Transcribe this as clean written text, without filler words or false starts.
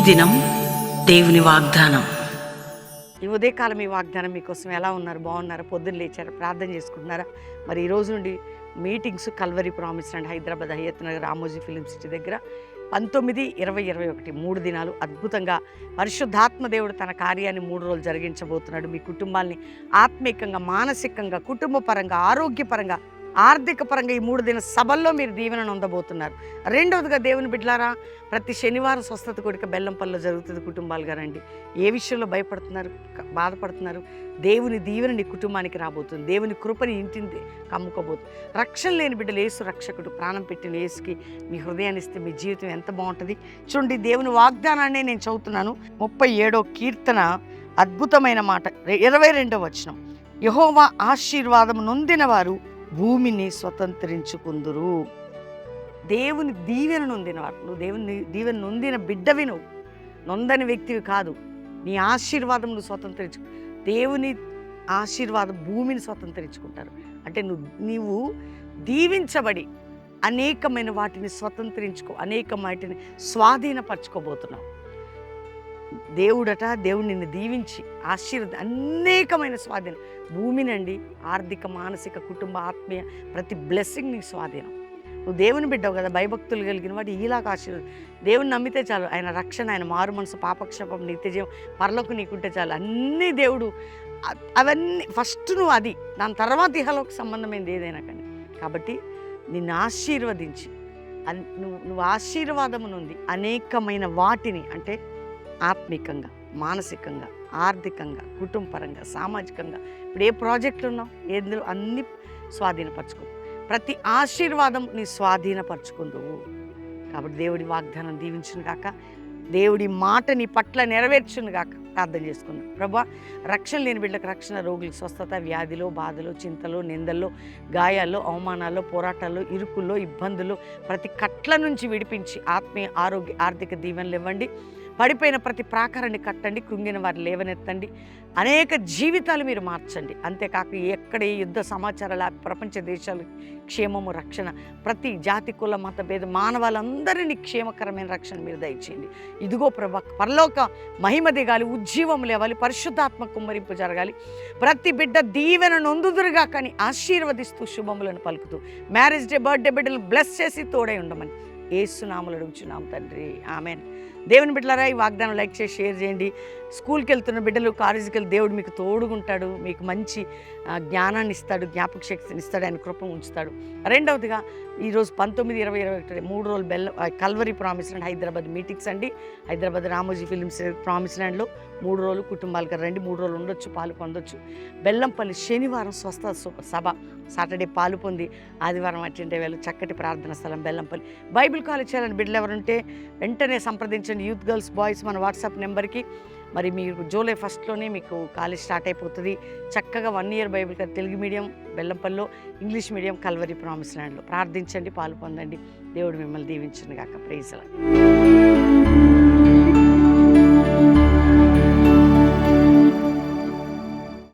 దినం దేవుని వాగ్దానం. ఈ ఉదయకాలం ఈ వాగ్దానం మీకోసం ఎలా ఉన్నారు? బాగున్నారా? పొద్దున్న లేచారా? ప్రార్థన చేసుకుంటున్నారా? మరి ఈ రోజు నుండి meetings Calvary promise and Hyderabad Hayat Nagar Ramoji film city దగ్గర 19, 20, 21 3 దినాలు అద్భుతంగా పరిశుద్ధాత్మ దేవుడు తన కార్యాన్ని 3 రోజులు జరిగించబోతున్నాడు. మీ కుటుంబాల్ని ఆత్మీకంగా, మానసికంగా, కుటుంబ పరంగా, ఆరోగ్యపరంగా, ఆర్థిక పరంగా ఈ 3 దిన సభల్లో మీరు దీవెనను పొందబోతున్నారు. రెండవదిగా దేవుని బిడ్డలారా, ప్రతి శనివారం స్వస్థత కొడుక బెల్లంపల్లిలో జరుగుతుంది. కుటుంబాలుగా రండి. ఏ విషయంలో భయపడుతున్నారు, బాధపడుతున్నారు? దేవుని దీవెన నీ కుటుంబానికి రాబోతుంది. దేవుని కృపని ఇంటిని కమ్ముకోబోతుంది. రక్షణ లేని బిడ్డలు యేసు రక్షకుడు, ప్రాణం పెట్టిన యేసుకి మీ హృదయాన్ని ఇస్తే మీ జీవితం ఎంత బాగుంటుంది. చూడండి, దేవుని వాగ్దానాన్ని నేను చదువుతున్నాను. 37వ కీర్తన అద్భుతమైన మాట, 22వ వచనం. యెహోవా ఆశీర్వాదం నొందిన వారు భూమిని స్వతంత్రించుకుందురు. దేవుని దీవెన నొందినవారు. నువ్వు దేవుని దీవెన నొందిన బిడ్డవి, నువ్వు నొందని వ్యక్తివి కాదు. నీ ఆశీర్వాదం నువ్వు స్వతంత్రించు. దేవుని ఆశీర్వాదం భూమిని స్వతంత్రించుకుంటారు. అంటే నీవు దీవించబడి అనేకమైన వాటిని అనేక వాటిని స్వాధీనపరచుకోబోతున్నావు. దేవుడు నిన్ను దీవించి అనేకమైన స్వాధీనం భూమినండి. ఆర్థిక, మానసిక, కుటుంబ, ఆత్మీయ ప్రతి బ్లెస్సింగ్ నీకు స్వాధీనం. నువ్వు దేవుని బిడ్డవు కదా, భయభక్తులు కలిగిన వాడు ఈలాగా ఆశీర్వాదం. దేవుని నమ్మితే చాలు. ఆయన రక్షణ, ఆయన మారు మనసు, పాపక్షేపం, నిత్యజీవం, పరలోకం నీకుంటే చాలు. అన్నీ దేవుడు, అవన్నీ ఫస్ట్ నువ్వు అది, దాని తర్వాత ఇహలోక సంబంధమైనది ఏదైనా కానీ. కాబట్టి నిన్ను ఆశీర్వదించి నువ్వు ఆశీర్వాదము నుండి అనేకమైన వాటిని, అంటే ఆత్మికంగా, మానసికంగా, ఆర్థికంగా, కుటుంబపరంగా, సామాజికంగా, ఇప్పుడు ఏ ప్రాజెక్టులు ఉన్నావు, ఏందులో అన్నీ స్వాధీనపరచుకో. ప్రతి ఆశీర్వాదం నీ స్వాధీనపరచుకుందువు. కాబట్టి దేవుడి వాగ్దానం దీవించును గాక, దేవుడి మాట నీ పట్ల నెరవేర్చును గాక. ప్రార్థన చేసుకుందాం. ప్రభా, రక్షణ లేని బిడ్డలకు రక్షణ, రోగులకు స్వస్థత, వ్యాధిలో, బాధలో, చింతలో, నిందల్లో, గాయాల్లో, అవమానాల్లో, పోరాటాల్లో, ఇరుకుల్లో, ఇబ్బందుల్లో ప్రతి కట్ల నుంచి విడిపించి ఆత్మీయ, ఆరోగ్య, ఆర్థిక దీవెనలు ఇవ్వండి. పడిపోయిన ప్రతి ప్రాకారాన్ని కట్టండి. కృంగిన వారిని లేవనెత్తండి. అనేక జీవితాలు మీరు మార్చండి. అంతేకాక ఎక్కడ ఏ యుద్ధ సమాచారాలు, ప్రపంచ దేశాలు క్షేమము, రక్షణ, ప్రతి జాతి, కుల, మత భేద మానవాళ్ళందరినీ క్షేమకరమైన రక్షణ మీరు దయచేయండి. ఇదిగో ప్రభా, పరలోక మహిమ దిగాలి, ఉజ్జీవం లేవాలి, పరిశుద్ధాత్మ కుమ్మరింపు జరగాలి. ప్రతి బిడ్డ దీవెన నొందుదురుగా కానీ ఆశీర్వదిస్తూ శుభములను పలుకుతూ మ్యారేజ్ డే, బర్త్డే బిడ్డలు బ్లెస్ చేసి తోడై ఉండమని యేసునామములో అడుగుచున్నాం తండ్రి, ఆమెన్. దేవుని బిడ్డలారా, ఈ వాగ్దానం లైక్ చేసి షేర్ చేయండి. స్కూల్కి వెళ్తున్న బిడ్డలు, కాలేజీకి వెళ్ళి దేవుడు మీకు తోడుగుంటాడు. మీకు మంచి జ్ఞానాన్ని ఇస్తాడు, జ్ఞాపక శక్తిని ఇస్తాడు, ఆయన కృప ఉంచుతాడు. రెండవదిగా ఈరోజు 19, 20, 21 3 రోజులు Calvary promise land Hyderabad meetings అండి. హైదరాబాద్ రామోజీ ఫిలిమ్స్ ప్రామిస్ ల్యాండ్లో 3 రోజులు కుటుంబాలకు రండి. 3 రోజులు ఉండొచ్చు, పాలు పొందొచ్చు. బెల్లంపల్లి శనివారం స్వస్థ సభ, సాటర్డే పాలు పొంది ఆదివారం అటెండ్ అయ్యేవాళ్ళు. చక్కటి ప్రార్థన స్థలం బెల్లంపల్లి. బైబిల్ కాలేజ్ చేయాలని బిడ్డలు ఎవరుంటే వెంటనే సంప్రదించండి. యూత్, గర్ల్స్, బాయ్స్ మన వాట్సాప్ నెంబర్కి. మరి మీరు జూలై 1 మీకు కాలేజ్ స్టార్ట్ అయిపోతుంది. చక్కగా 1 year Bible college, Telugu medium బెల్లంపల్లిలో, ఇంగ్లీష్ మీడియం కల్వరీ ప్రామిస్ ల్యాండ్లో ప్రార్థించండి, పాలు పొందండి. దేవుడు మిమ్మల్ని దీవించును గాక. Praise lord.